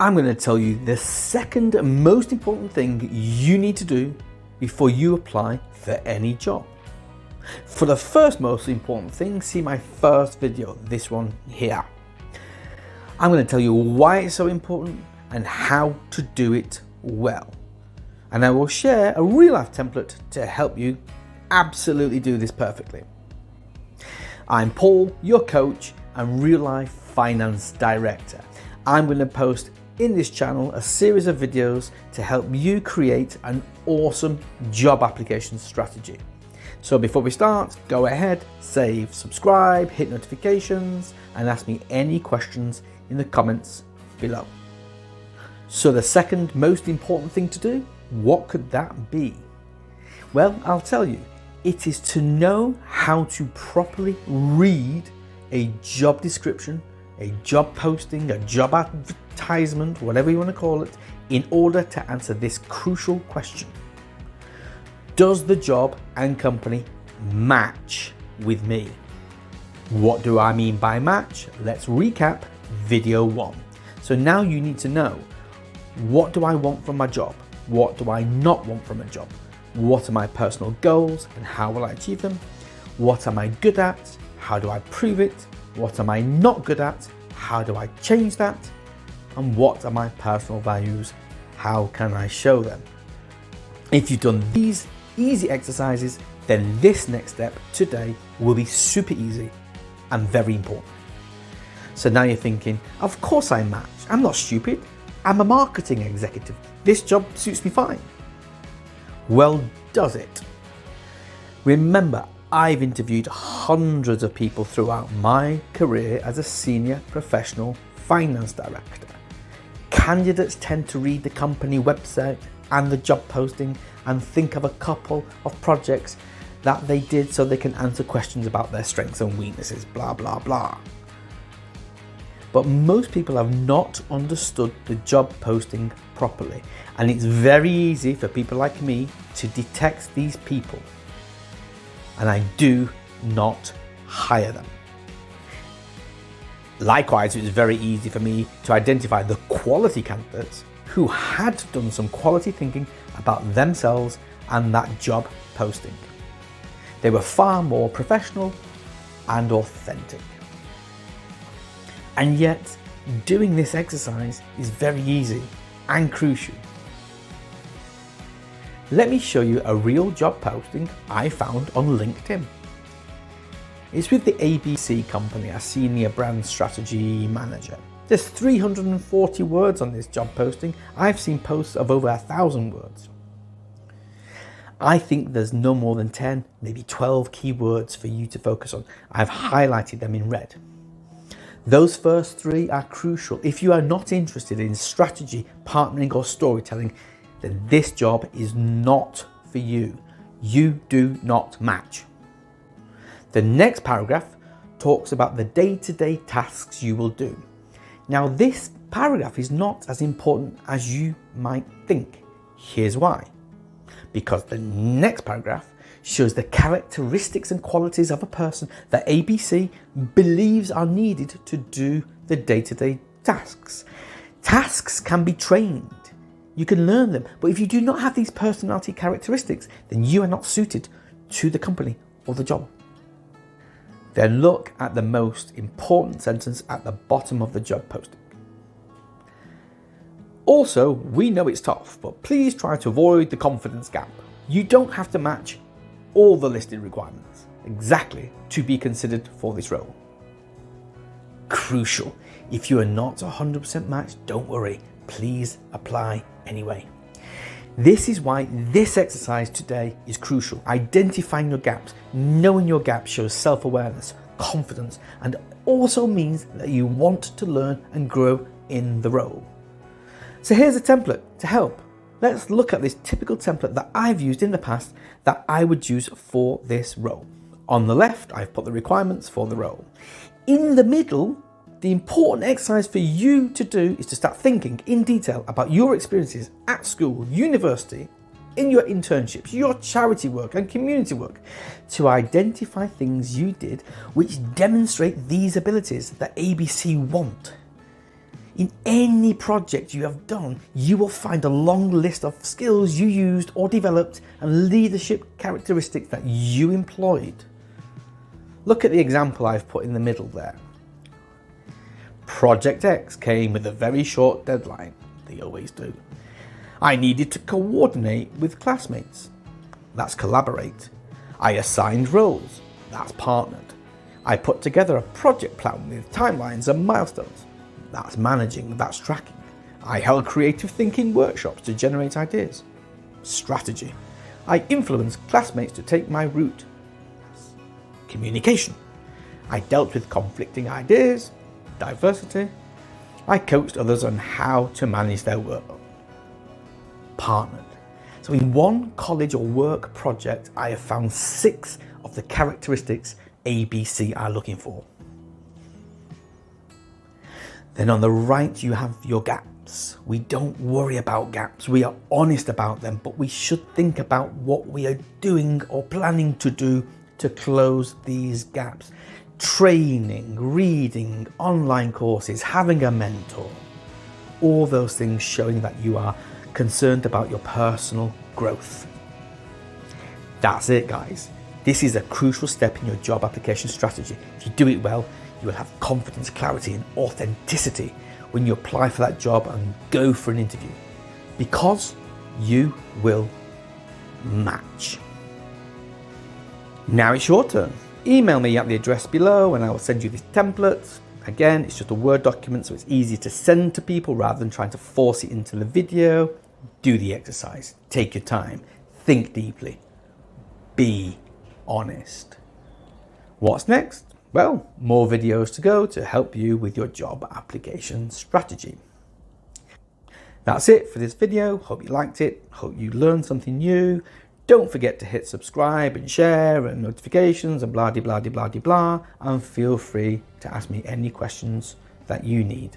I'm going to tell you the second most important thing you need to do before you apply for any job. For the first most important thing, see my first video, this one here. I'm going to tell you why it's so important and how to do it well. And I will share a real life template to help you absolutely do this perfectly. I'm Paul, your coach and real life finance director. I'm going to post in this channel a series of videos to help you create an awesome job application strategy. So before we start, go ahead, save, subscribe, hit notifications, and ask me any questions in the comments below. So the second most important thing to do, what could that be? Well, I'll tell you, it is to know how to properly read a job description, a job posting, a job advertisement, whatever you want to call it, in order to answer this crucial question. Does the job and company match with me? What do I mean by match? Let's recap video 1. So now you need to know, what do I want from my job? What do I not want from a job? What are my personal goals and how will I achieve them? What am I good at? How do I prove it? What am I not good at? How do I change that? And what are my personal values? How can I show them? If you've done these easy exercises, then this next step today will be super easy and very important. So now you're thinking, of course I match. I'm not stupid. I'm a marketing executive. This job suits me fine. Well, does it? Remember, I've interviewed hundreds of people throughout my career as a senior professional finance director. Candidates tend to read the company website and the job posting and think of a couple of projects that they did so they can answer questions about their strengths and weaknesses, blah, blah, blah. But most people have not understood the job posting properly, and it's very easy for people like me to detect these people, and I do not hire them. Likewise, it was very easy for me to identify the quality candidates who had done some quality thinking about themselves and that job posting. They were far more professional and authentic. And yet, doing this exercise is very easy and crucial. Let me show you a real job posting I found on LinkedIn. It's with the ABC company, a senior brand strategy manager. There's 340 words on this job posting. I've seen posts of over 1,000 words. I think there's no more than 10, maybe 12 keywords for you to focus on. I've highlighted them in red. Those first 3 are crucial. If you are not interested in strategy, partnering or storytelling, then this job is not for you. You do not match. The next paragraph talks about the day-to-day tasks you will do. Now, this paragraph is not as important as you might think. Here's why. Because the next paragraph shows the characteristics and qualities of a person that ABC believes are needed to do the day-to-day tasks. Tasks can be trained. You can learn them, but if you do not have these personality characteristics, then you are not suited to the company or the job. Then look at the most important sentence at the bottom of the job posting. Also, we know it's tough, but please try to avoid the confidence gap. You don't have to match all the listed requirements exactly to be considered for this role. Crucial. If you are not 100% matched, don't worry. Please apply anyway. This is why this exercise today is crucial. Identifying your gaps. Knowing your gaps shows self-awareness, confidence, and also means that you want to learn and grow in the role. So here's a template to help. Let's look at this typical template that I've used in the past that I would use for this role. On the left, I've put the requirements for the role. In the middle, the important exercise for you to do is to start thinking in detail about your experiences at school, university, in your internships, your charity work and community work, to identify things you did which demonstrate these abilities that ABC want. In any project you have done, you will find a long list of skills you used or developed and leadership characteristics that you employed. Look at the example I've put in the middle there. Project X came with a very short deadline. They always do. I needed to coordinate with classmates. That's collaborate. I assigned roles. That's partnered. I put together a project plan with timelines and milestones. That's managing, that's tracking. I held creative thinking workshops to generate ideas. Strategy. I influenced classmates to take my route. Communication. I dealt with conflicting ideas. Diversity. I coached others on how to manage their work. Partnered. So in one college or work project, I have found 6 of the characteristics ABC are looking for. Then on the right, you have your gaps. We don't worry about gaps. We are honest about them, but we should think about what we are doing or planning to do to close these gaps. Training, reading, online courses, having a mentor. All those things showing that you are concerned about your personal growth. That's it, guys. This is a crucial step in your job application strategy. If you do it well, you will have confidence, clarity, and authenticity when you apply for that job and go for an interview, because you will match. Now it's your turn. Email me at the address below and I will send you this template. Again, it's just a Word document, so it's easy to send to people rather than trying to force it into the video. Do the exercise. Take your time. Think deeply. Be honest. What's next? Well, more videos to go to help you with your job application strategy. That's it for this video. Hope you liked it. Hope you learned something new. Don't forget to hit subscribe and share and notifications and blah de blah de blah de blah. And feel free to ask me any questions that you need.